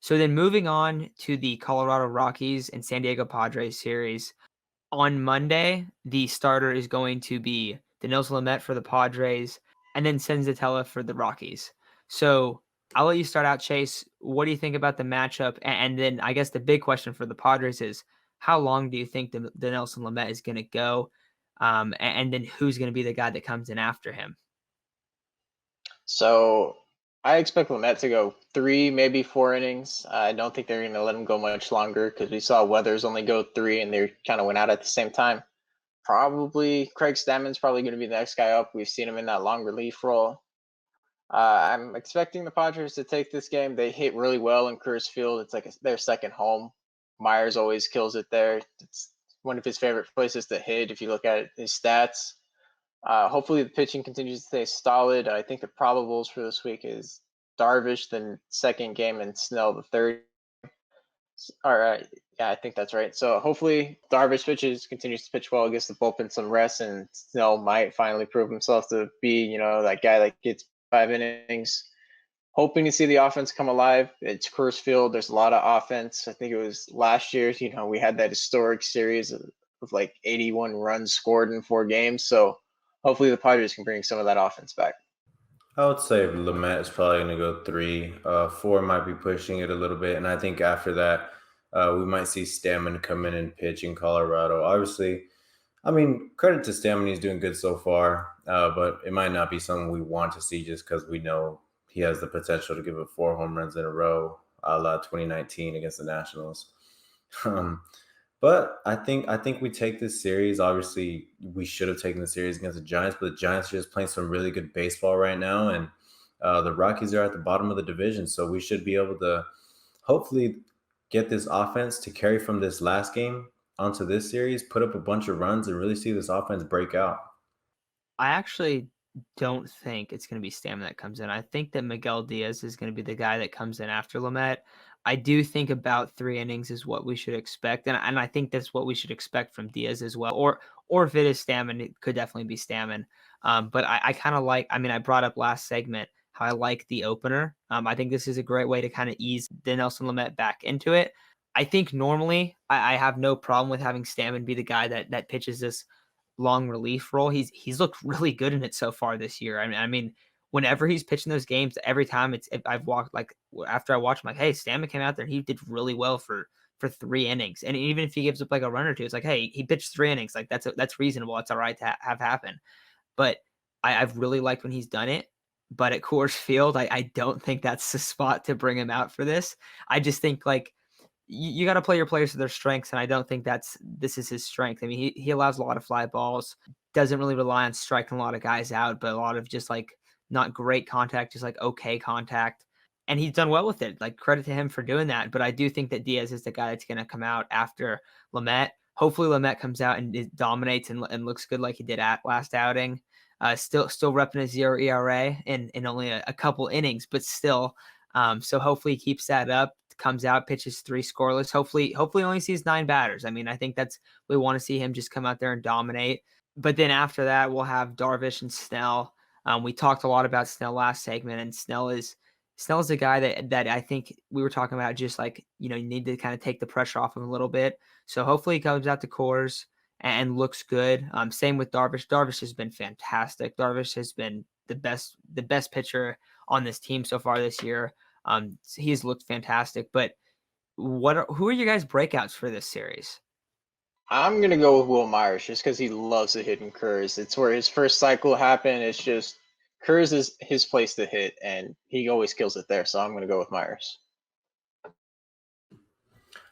So then moving on to the Colorado Rockies and San Diego Padres series. On Monday, the starter is going to be Dinelson Lamet for the Padres and then Senzatella for the Rockies. So I'll let you start out, Chase. What do you think about the matchup? And then I guess the big question for the Padres is how long do you think the Dinelson Lamet is going to go? And then who's going to be the guy that comes in after him? So I expect Lamet to go 3, maybe 4 innings. I don't think they're going to let him go much longer because we saw Weathers only go 3 and they kind of went out at the same time. Probably Craig Stammen's probably going to be the next guy up. We've seen him in that long relief role. I'm expecting the Padres to take this game. They hit really well in Coors Field. It's like their second home. Myers always kills it there. It's one of his favorite places to hit if you look at his stats. Hopefully the pitching continues to stay solid. I think the probables for this week is Darvish the second game and Snell the third. All right. Yeah, I think that's right. So hopefully Darvish continues to pitch well, gets the bullpen some rest, and Snell might finally prove himself to be, that guy that gets 5 innings. Hoping to see the offense come alive. It's Coors Field. There's a lot of offense. I think it was last year, we had that historic series of like 81 runs scored in 4 games. So hopefully the Padres can bring some of that offense back. I would say Lamet is probably going to go 3. 4 might be pushing it a little bit. And I think after that, we might see Stammen come in and pitch in Colorado. Obviously, I mean, credit to Stammen. He's doing good so far. But it might not be something we want to see just because we know he has the potential to give up 4 home runs in a row, a la 2019 against the Nationals. But I think we take this series. Obviously, we should have taken the series against the Giants, but the Giants are just playing some really good baseball right now, and the Rockies are at the bottom of the division, so we should be able to hopefully get this offense to carry from this last game onto this series, put up a bunch of runs, and really see this offense break out. I actually don't think it's going to be Stammen that comes in. I think that Miguel Diaz is going to be the guy that comes in after Lamet. I do think about 3 innings is what we should expect, and I think that's what we should expect from Diaz as well. Or if it is Stammen, it could definitely be Stammen. But I kind of like. I mean, I brought up last segment how I like the opener. I think this is a great way to kind of ease Dinelson Lamet back into it. I think normally I have no problem with having Stammen be the guy that pitches this long relief role. He's looked really good in it so far this year. I mean, whenever he's pitching those games, every time I've walked like after I watch him, like, hey, Stammen came out there and he did really well for 3 innings. And even if he gives up like a run or two, it's like, hey, he pitched 3 innings. Like that's reasonable. It's all right to have happen. But I've really liked when he's done it. But at Coors Field, I don't think that's the spot to bring him out for this. I just think like you got to play your players to their strengths, and I don't think this is his strength. I mean, he allows a lot of fly balls, doesn't really rely on striking a lot of guys out, but a lot of just like not great contact, just like okay contact. And he's done well with it. Like credit to him for doing that. But I do think that Diaz is the guy that's going to come out after Lamet. Hopefully, Lamet comes out and dominates and looks good like he did at last outing. Still repping a 0 ERA in only a couple innings, but still. So hopefully he keeps that up. Comes out, pitches 3 scoreless. Hopefully only sees 9 batters. I mean, I think we want to see him just come out there and dominate. But then after that, we'll have Darvish and Snell. We talked a lot about Snell last segment, and Snell is a guy that I think we were talking about. Just like you need to kind of take the pressure off him a little bit. So hopefully he comes out to Coors and looks good. Same with Darvish. Darvish has been fantastic. Darvish has been the best pitcher on this team so far this year. He's looked fantastic, but who are your guys' breakouts for this series? I'm going to go with Will Myers just because he loves to hit in Coors. It's where his first cycle happened. It's just Coors is his place to hit, and he always kills it there. So I'm going to go with Myers.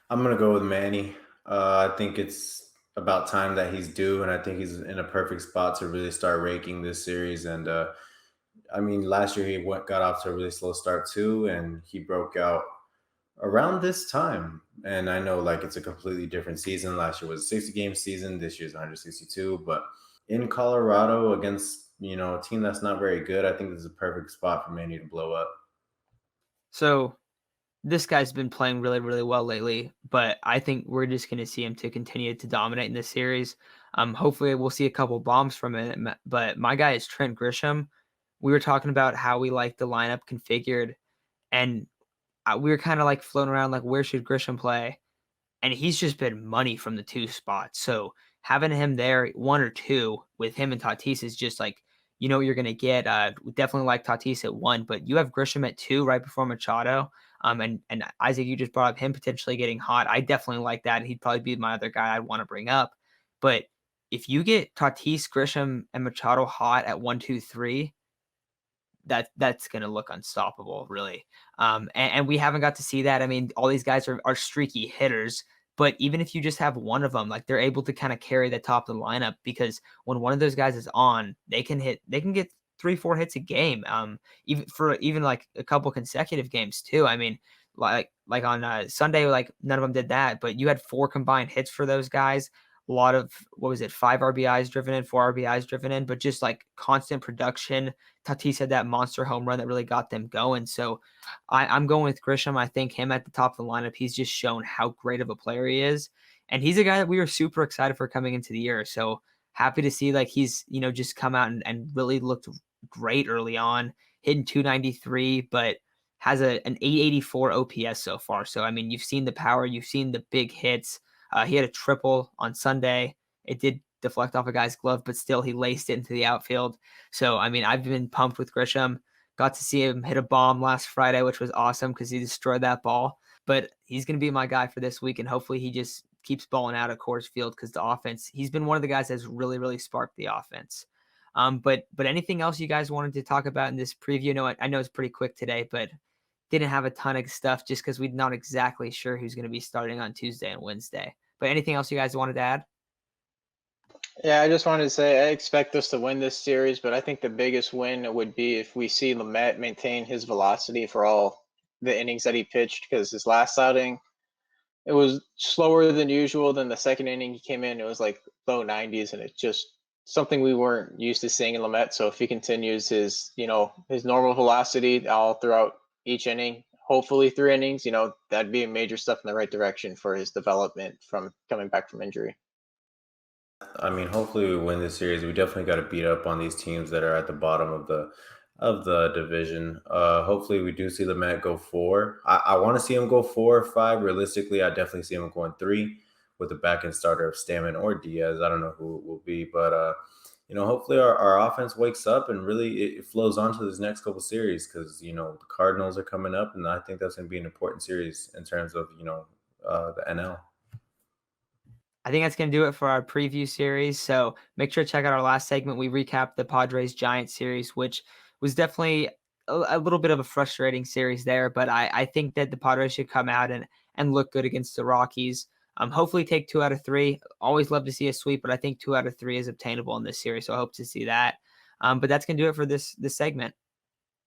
I'm going to go with Manny. I think it's about time that he's due, and I think he's in a perfect spot to really start raking this series. And I mean, last year he got off to a really slow start too, and he broke out around this time. And I know like it's a completely different season. Last year was a 60-game season. This year's 162. But in Colorado against, a team that's not very good, I think this is a perfect spot for Manny to blow up. So this guy's been playing really, really well lately, but I think we're just going to see him to continue to dominate in this series. Hopefully we'll see a couple bombs from it, but my guy is Trent Grisham. We were talking about how we like the lineup configured, and we were kind of like floating around like where should Grisham play, and he's just been money from the 2 spots. So having him there 1 or 2 with him and Tatis is just like, you know what you're gonna get. We definitely like Tatis at 1, but you have Grisham at 2 right before Machado. And Isaac, you just brought up him potentially getting hot. I definitely like that. He'd probably be my other guy I'd want to bring up. But if you get Tatis, Grisham, and Machado hot at 1, 2, 3, that's going to look unstoppable, really. And we haven't got to see that. I mean, all these guys are streaky hitters, but even if you just have one of them, like they're able to kind of carry the top of the lineup, because when one of those guys is on, they can get 3-4 hits a game. Even like a couple consecutive games too. I mean, like on Sunday, like none of them did that, but you had 4 combined hits for those guys. A lot of, what was it, 5 RBIs driven in, 4 RBIs driven in, but just like constant production. Tatis had that monster home run that really got them going. So I'm going with Grisham. I think him at the top of the lineup, he's just shown how great of a player he is. And he's a guy that we were super excited for coming into the year. So happy to see like he's, just come out and really looked great early on, hitting 293, but has an 884 OPS so far. So, I mean, you've seen the power, you've seen the big hits. He had a triple on Sunday. It did deflect off a guy's glove, but still he laced it into the outfield. So, I mean, I've been pumped with Grisham. Got to see him hit a bomb last Friday, which was awesome because he destroyed that ball. But he's going to be my guy for this week, and hopefully he just keeps balling out at Coors Field because the offense, he's been one of the guys that's really, really sparked the offense. But anything else you guys wanted to talk about in this preview? No, I know it's pretty quick today, but didn't have a ton of stuff just because we're not exactly sure who's going to be starting on Tuesday and Wednesday. But anything else you guys wanted to add? Yeah, I just wanted to say I expect us to win this series, but I think the biggest win would be if we see Lamet maintain his velocity for all the innings that he pitched, because his last outing, it was slower than usual. Than the second inning he came in, it was like low 90s, and it's just something we weren't used to seeing in Lamet. So if he continues his normal velocity all throughout each inning, hopefully 3 innings, that'd be a major step in the right direction for his development from coming back from injury. I mean, hopefully we win this series. We definitely got to beat up on these teams that are at the bottom of the division. Hopefully we do see the Met go 4. I want to see him go 4 or 5. Realistically, I definitely see him going 3 with the back end starter of Stammen or Diaz. I don't know who it will be, but hopefully our offense wakes up and really it flows on to this next couple series, because the Cardinals are coming up, and I think that's going to be an important series in terms of the NL. I think that's going to do it for our preview series. So make sure to check out our last segment. We recapped the Padres Giants series, which was definitely a little bit of a frustrating series there. But I think that the Padres should come out and look good against the Rockies. Hopefully take 2 out of 3. Always love to see a sweep, but I think 2 out of 3 is obtainable in this series. So I hope to see that. But that's going to do it for this segment.